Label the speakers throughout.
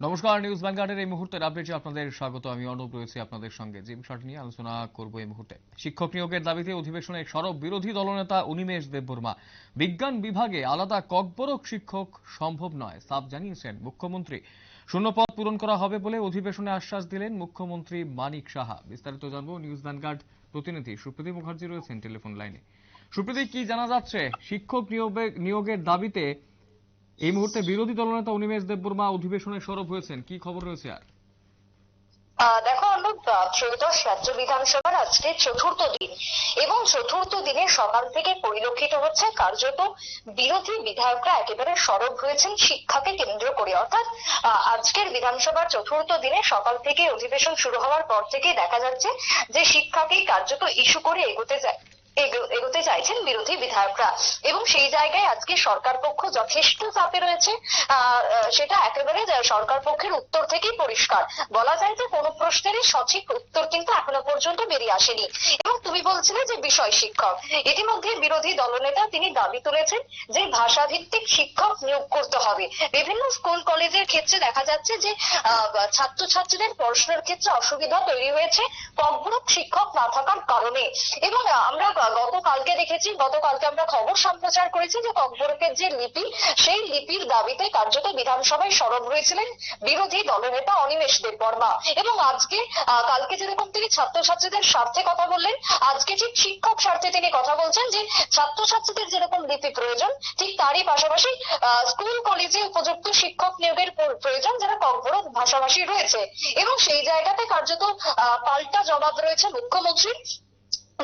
Speaker 1: নমস্কার, নিউজ ভ্যানগার্ডের এই মুহূর্তের আপডেটে আপনাদের স্বাগত। আমি অর্ণব রয়েছি আপনাদের সঙ্গে। যে বিষয়টি নিয়ে আলোচনা করব এই মুহূর্তে, শিক্ষক নিয়োগের দাবিতে অধিবেশনে সরব বিরোধী দলনেতা অনিমেষ দেববর্মা। বিজ্ঞান বিভাগে আলাদা ককবরক শিক্ষক সম্ভব নয়, সাফ জানিয়েছেন মুখ্যমন্ত্রী। শূন্যপদ পূরণ করা হবে বলে অধিবেশনে আশ্বাস দিলেন মুখ্যমন্ত্রী মানিক সাহা। বিস্তারিত জানবো, নিউজ ভ্যানগার্ড প্রতিনিধি সুপ্রীতি মুখার্জি রয়েছেন টেলিফোন লাইনে। সুপ্রীতি, কি জানা যাচ্ছে শিক্ষক নিয়োগের দাবিতে এই মুহূর্তে বিরোধী দলনেতা অনিমেষ দেববর্মা অধিবেশনে সরব হয়েছেন, কি খবর রয়েছে? আর
Speaker 2: দেখো অর্ণব, ত্রয়োদশ রাজ্য বিধানসভার আজকে চতুর্থ দিন এবং চতুর্থ দিনে সকাল থেকে পরিলক্ষিত হচ্ছে কার্যত বিরোধী বিধায়করা একেবারে সরব হয়েছেন শিক্ষাকে কেন্দ্র করে। অর্থাৎ আজকের বিধানসভার চতুর্থ দিনে সকাল থেকে অধিবেশন শুরু হওয়ার পর থেকে দেখা যাচ্ছে যে শিক্ষাকেই কার্যত ইস্যু করে এগোতে চাইছেন বিরোধী বিধায়করা, এবং সেই জায়গায় আজকে সরকার পক্ষ যথেষ্ট চাপে রয়েছে। সেটা একেবারে সরকার পক্ষের উত্তর থেকেই পরিষ্কার। বলা যায় যে কোনো প্রশ্নেরই সঠিক উত্তর কিন্তু এখনো পর্যন্ত বেরিয়ে আসেনি। এবং তুমি বলছিলে যে বিষয় শিক্ষক, ইতিমধ্যে বিরোধী দলনেতা তিনি দাবি তুলেছেন যে ভাষাভিত্তিক শিক্ষক নিয়োগ করতে হবে। বিভিন্ন স্কুল কলেজের ক্ষেত্রে দেখা যাচ্ছে যে ছাত্রছাত্রীদের পড়াশোনার ক্ষেত্রে অসুবিধা তৈরি হয়েছে ককবরক শিক্ষক না থাকার কারণে। এবং আমরা গতকালকে আমরা খবর সম্প্রচার করেছি যে ককবরকের যে লিপি, সেই লিপির দাবিতে কার্যত বিধানসভায় সরব হয়েছিলেন বিরোধী দলনেতা অনিমেষ দেববর্মা। এবং কালকে যেরকম তিনি ছাত্রছাত্রীদের স্বার্থে কথা বললেন, আজকে ঠিক শিক্ষক স্বার্থে তিনি কথা বলছেন যে ছাত্রছাত্রীদের যেরকম লিপি প্রয়োজন, ঠিক তারই পাশাপাশি স্কুল কলেজে উপযুক্ত শিক্ষক নিয়োগের প্রয়োজন যারা ককবরক ভাষাভাষী রয়েছে। এবং সেই জায়গাতে কার্যত পাল্টা জবাব রয়েছে মুখ্যমন্ত্রীর,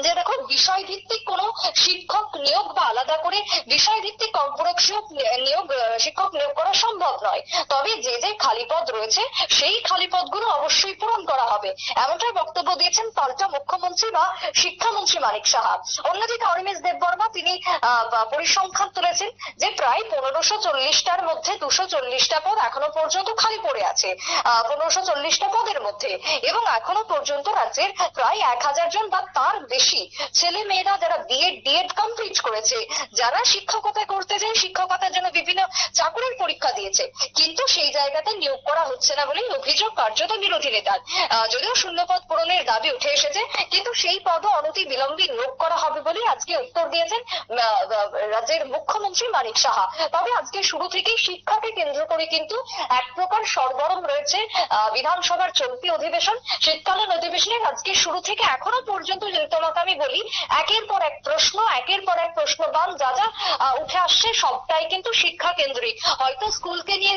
Speaker 2: যে দেখো বিষয় ভিত্তিক কোন শিক্ষক নিয়োগ বা আলাদা করে বিষয় ভিত্তিক ককবরক শিক্ষক নিয়োগ করা সম্ভব নয়। তবে যে যে খালি পদ রয়েছে সেই খালি পদগুলো অবশ্যই পূরণ করা হবে, এমনটাই বক্তব্য দিয়েছেন পাল্টা মুখ্যমন্ত্রী বা শিক্ষামন্ত্রী মানিক সাহা। অন্যদিকে অনিমেষ দেববর্মা তিনি পরিসংখ্যান তুলেছেন যে প্রায় 1540টার মধ্যে 240টা পদ এখনো পর্যন্ত খালি পড়ে আছে, 1540টা পদের মধ্যে। এবং এখনো পর্যন্ত রাজ্যের প্রায় 1000 জন বা তার বেশি ছেলে মেয়েরা যারা ডিএড কমপ্লিট করেছে, যারা শিক্ষকতা করতে যায়, শিক্ষকতার জন্য বিভিন্ন চাকরির পরীক্ষা দিয়েছে, কিন্তু সেই জায়গাতে নিয়োগ করা হচ্ছে না বলেই অভিযোগ কার্যত বিরোধী নেতার। যদিও শূন্যপদ পূরণের দাবি উঠে এসেছে, কিন্তু সেই পদও অনতি বিলম্বে নিয়োগ করা হবে বলে আজকে উত্তর দিয়েছেন রাজ্যের মুখ্যমন্ত্রী মানিক সাহা। তবে আজকে শুরু থেকেই শিক্ষাকে কেন্দ্র করে কিন্তু এক প্রকার সরগরম রয়েছে বিধানসভার চলতি অধিবেশন। শীতকালীন অধিবেশনের আজকে শুরু থেকে এখনো পর্যন্ত তোমাকে আমি বলি, একের পর এক প্রশ্নবান যা যা উঠে আসছে সবটাই কিন্তু শিক্ষা কেন্দ্রিক। হয়তো স্কুলকে নিয়ে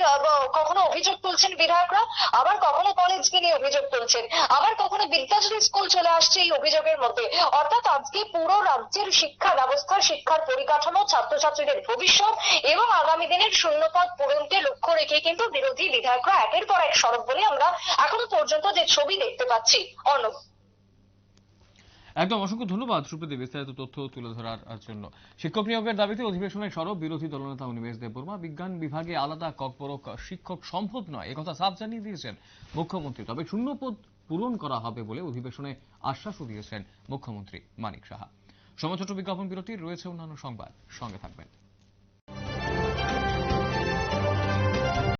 Speaker 2: কখনো অভিযোগ তুলছেন বিধায়করা, আবার কখনো কলেজকে নিয়ে অভিযোগ তুলছেন, আবার কখনো বিদ্যাশ্রী স্কুল চলে আসছে এই অভিযোগের মধ্যে। অর্থাৎ আজকে পুরো রাজ্যের শিক্ষা ব্যবস্থা, শিক্ষার পরিকাঠামো, ছাত্রছাত্রীদের ভবিষ্যৎ এবং আগামী দিনের শূন্যপদ পূরণকে লক্ষ্য রেখে কিন্তু বিরোধী বিধায়করা একের পর এক সরব বলে আমরা এখনো পর্যন্ত যে ছবি দেখতে পাচ্ছি। অর্ণব,
Speaker 1: একদম অসংখ্য ধন্যবাদ সুপ্রীতি বিস্তারিত তথ্য তুলে ধরার জন্য। শিক্ষক নিয়োগের দাবিতে অধিবেশনে সরব বিরোধী দলনেতা অনিমেষ দেববর্মা। বিজ্ঞান বিভাগে আলাদা ককবরক শিক্ষক সম্ভব নয়, একথা সাফ জানিয়ে দিয়েছেন মুখ্যমন্ত্রী। তবে শূন্যপদ পূরণ করা হবে বলে অধিবেশনে আশ্বাসও দিয়েছেন মুখ্যমন্ত্রী মানিক সাহা। সময় ছোট বিজ্ঞাপন বিরতির, রয়েছে অন্যান্য সংবাদ, সঙ্গে থাকবেন।